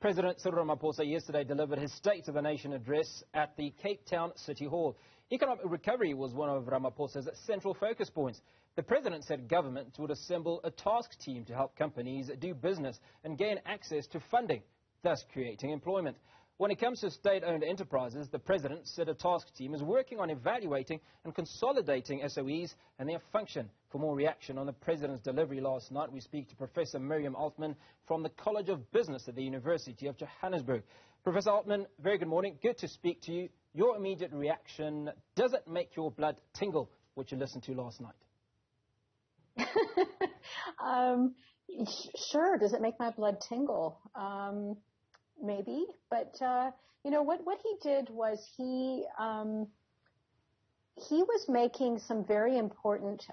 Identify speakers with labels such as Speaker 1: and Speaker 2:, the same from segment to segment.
Speaker 1: President Cyril Ramaphosa yesterday delivered his State of the Nation address at the Cape Town City Hall. Economic recovery was one of Ramaphosa's central focus points. The president said government would assemble a task team to help companies do business and gain access to funding, thus creating employment. When it comes to state-owned enterprises, the president said a task team is working on evaluating and consolidating SOEs and their function. For more reaction on the president's delivery last night, we speak to Professor Miriam Altman from the College of Business at the University of Johannesburg. Professor Altman, very good morning. Good to speak to you. Your immediate reaction, does it make your blood tingle, what you listened to last night?
Speaker 2: Sure. Does it make my blood tingle? Maybe, but you know what he did was he was making some very important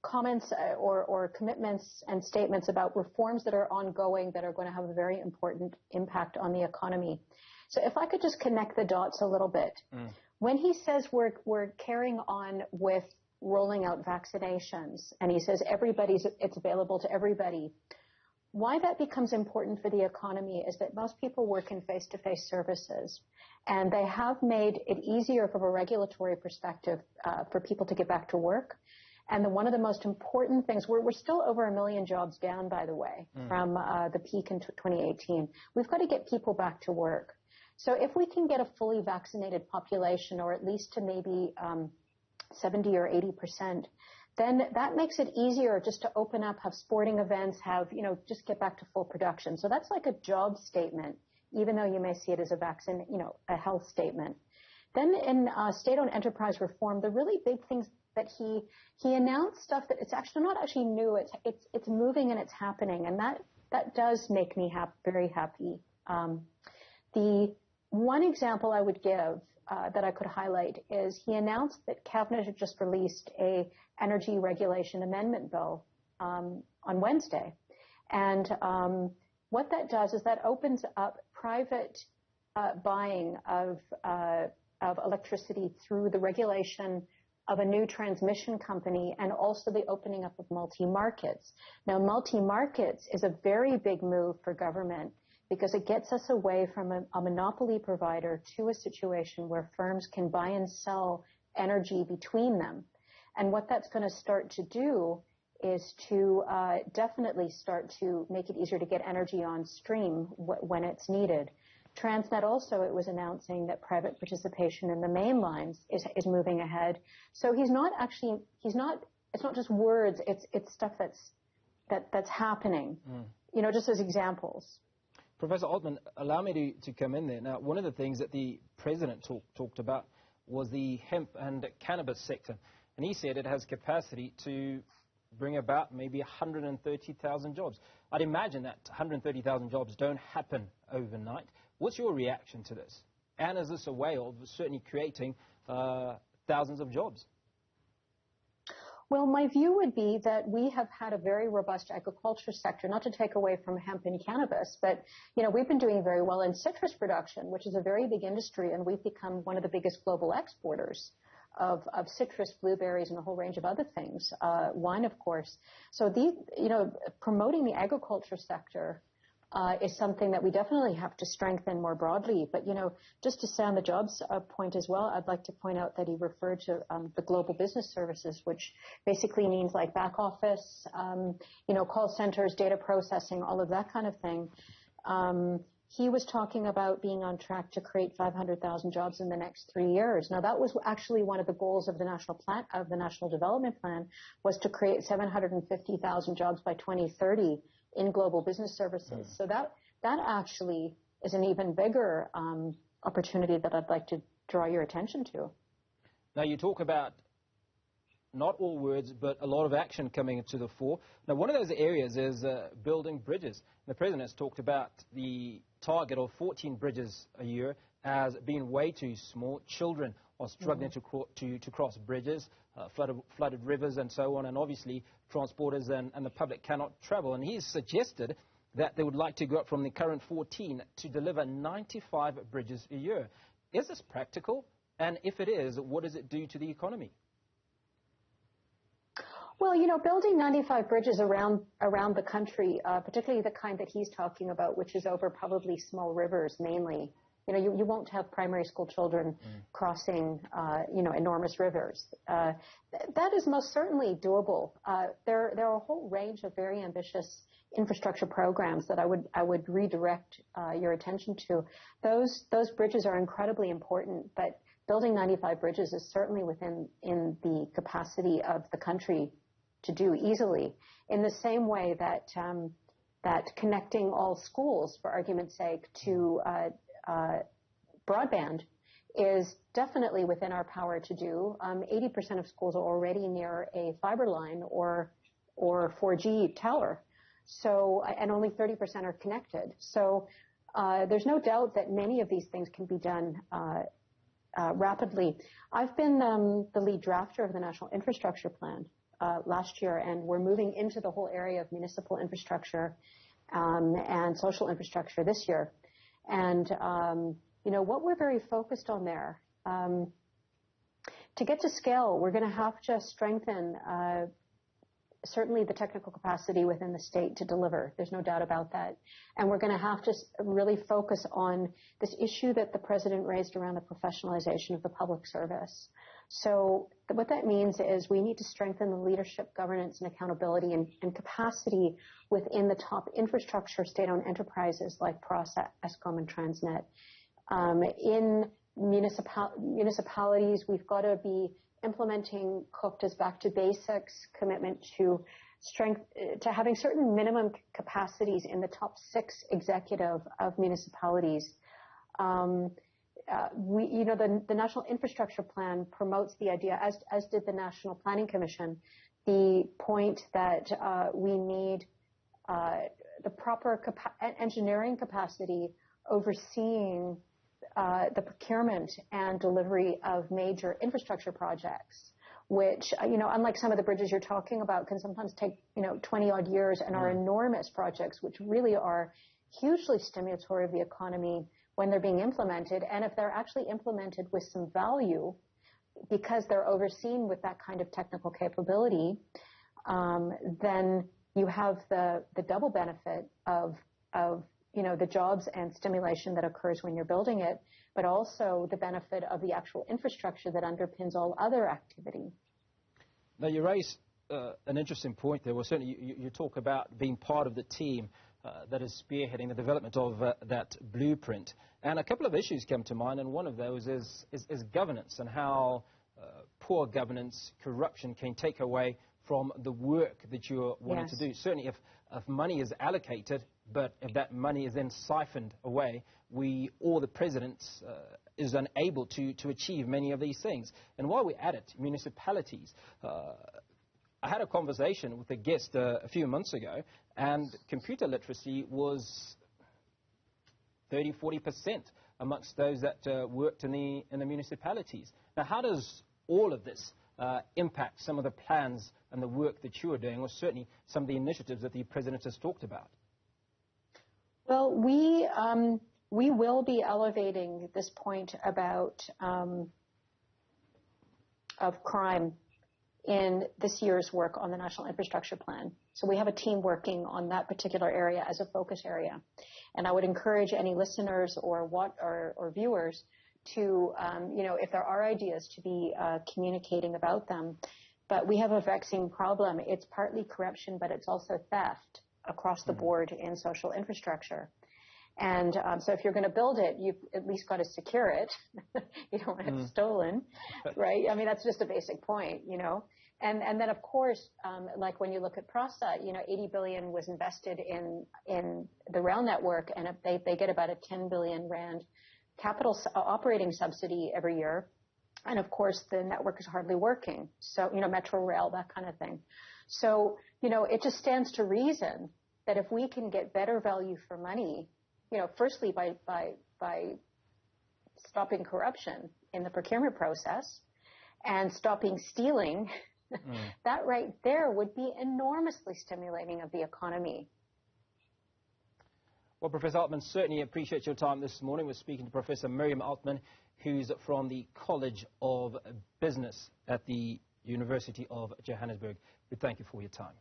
Speaker 2: comments or commitments and statements about reforms that are ongoing that are going to have a very important impact on the economy. So if I could just connect the dots a little bit, when he says we're carrying on with rolling out vaccinations, and he says it's available to everybody. Why that becomes important for the economy is that most people work in face-to-face services, and they have made it easier from a regulatory perspective for people to get back to work. And one of the most important things, we're still over 1 million jobs down, by the way, from the peak in 2018. We've got to get people back to work. So if we can get a fully vaccinated population, or at least to maybe 70 or 80%, then that makes it easier just to open up, have sporting events, just get back to full production. So that's like a job statement, even though you may see it as a health statement. Then in state-owned enterprise reform, the really big things that he announced stuff that it's actually not actually new. It's moving and it's happening, and that does make me very happy. The one example I would give that I could highlight is he announced that Cabinet had just released a energy regulation amendment bill on Wednesday. And what that does is that opens up private buying of electricity through the regulation of a new transmission company, and also the opening up of multi-markets. Now, multi-markets is a very big move for government, because it gets us away from a monopoly provider to a situation where firms can buy and sell energy between them. And what that's going to start to do is to definitely start to make it easier to get energy on stream when it's needed. Transnet also, it was announcing that private participation in the main lines is moving ahead. So it's not just words, it's stuff that's happening, just as examples.
Speaker 1: Professor Altman, allow me to come in there. Now, one of the things that the president talked about was the hemp and cannabis sector. And he said it has capacity to bring about maybe 130,000 jobs. I'd imagine that 130,000 jobs don't happen overnight. What's your reaction to this? And is this a way of certainly creating thousands of jobs?
Speaker 2: Well, my view would be that we have had a very robust agriculture sector, not to take away from hemp and cannabis, but, we've been doing very well in citrus production, which is a very big industry, and we've become one of the biggest global exporters of citrus, blueberries, and a whole range of other things, wine, of course. So, promoting the agriculture sector is something that we definitely have to strengthen more broadly. But, just to stay on the jobs point as well, I'd like to point out that he referred to the global business services, which basically means like back office, call centers, data processing, all of that kind of thing. He was talking about being on track to create 500,000 jobs in the next 3 years. Now, that was actually one of the goals of the National Development Plan, was to create 750,000 jobs by 2030 in global business services. So that actually is an even bigger opportunity that I'd like to draw your attention to.
Speaker 1: Now, you talk about not all words, but a lot of action coming to the fore. Now, one of those areas is building bridges. The president has talked about the target of 14 bridges a year as being way too small. Children are struggling to cross bridges, flooded rivers and so on, and obviously transporters and the public cannot travel. And he's suggested that they would like to go up from the current 14 to deliver 95 bridges a year. Is this practical? And if it is, what does it do to the economy?
Speaker 2: Well, you know, building 95 bridges around the country, particularly the kind that he's talking about, which is over probably small rivers mainly. You know, you won't have primary school children crossing, you know, enormous rivers. That is most certainly doable. There are a whole range of very ambitious infrastructure programs that I would redirect your attention to. Those bridges are incredibly important, but building 95 bridges is certainly within the capacity of the country to do easily. In the same way that that connecting all schools, for argument's sake, to broadband is definitely within our power to do. 80% of schools are already near a fiber line or 4G tower. So, and only 30% are connected. So, there's no doubt that many of these things can be done rapidly. I've been the lead drafter of the National Infrastructure Plan last year, and we're moving into the whole area of municipal infrastructure and social infrastructure this year. And you know, what we're very focused on there, to get to scale, we're going to have to strengthen certainly the technical capacity within the state to deliver. There's no doubt about that. And we're going to have to really focus on this issue that the president raised around the professionalization of the public service. So what that means is we need to strengthen the leadership, governance, and accountability and capacity within the top infrastructure state-owned enterprises like PROSA, ESCOM, and Transnet. In municipalities, we've got to be implementing COPTA's back to basics commitment to having certain minimum capacities in the top 6 executive of municipalities. You know, the National Infrastructure Plan promotes the idea, as did the National Planning Commission, the point that we need the proper engineering capacity overseeing the procurement and delivery of major infrastructure projects, which, you know, unlike some of the bridges you're talking about, can sometimes take, you know, 20-odd years and are enormous projects, which really are hugely stimulatory of the economy when they're being implemented. And if they're actually implemented with some value, because they're overseen with that kind of technical capability, then you have the double benefit of you know, the jobs and stimulation that occurs when you're building it, but also the benefit of the actual infrastructure that underpins all other activity.
Speaker 1: Now, you raise an interesting point there. Well, certainly you talk about being part of the team that is spearheading the development of that blueprint. And a couple of issues come to mind, and one of those is governance and how poor governance, corruption can take away from the work that you're wanting to do. Certainly if money is allocated, but if that money is then siphoned away, the president is unable to achieve many of these things. And while we're at it, municipalities, I had a conversation with a guest a few months ago, and computer literacy was 30–40% amongst those that worked in the municipalities. Now, how does all of this impact some of the plans and the work that you are doing, or certainly some of the initiatives that the president has talked about?
Speaker 2: Well, we will be elevating this point about of crime in this year's work on the National Infrastructure Plan. So we have a team working on that particular area as a focus area. And I would encourage any listeners or viewers to, you know, if there are ideas, to be communicating about them. But we have a vexing problem. It's partly corruption, but it's also theft across the board in social infrastructure. And so if you're going to build it, you've at least got to secure it. You don't want it stolen, right? I mean, that's just a basic point, you know. And then, of course, like when you look at PROSA, you know, 80 billion was invested in the rail network, and they get about a 10 billion rand capital operating subsidy every year. And, of course, the network is hardly working. So, you know, Metro Rail, that kind of thing. So, you know, it just stands to reason that if we can get better value for money, you know, firstly by stopping corruption in the procurement process and stopping stealing, that right there would be enormously stimulating of the economy.
Speaker 1: Well, Professor Altman, certainly appreciate your time this morning. We're speaking to Professor Miriam Altman, who's from the College of Business at the University of Johannesburg. We thank you for your time.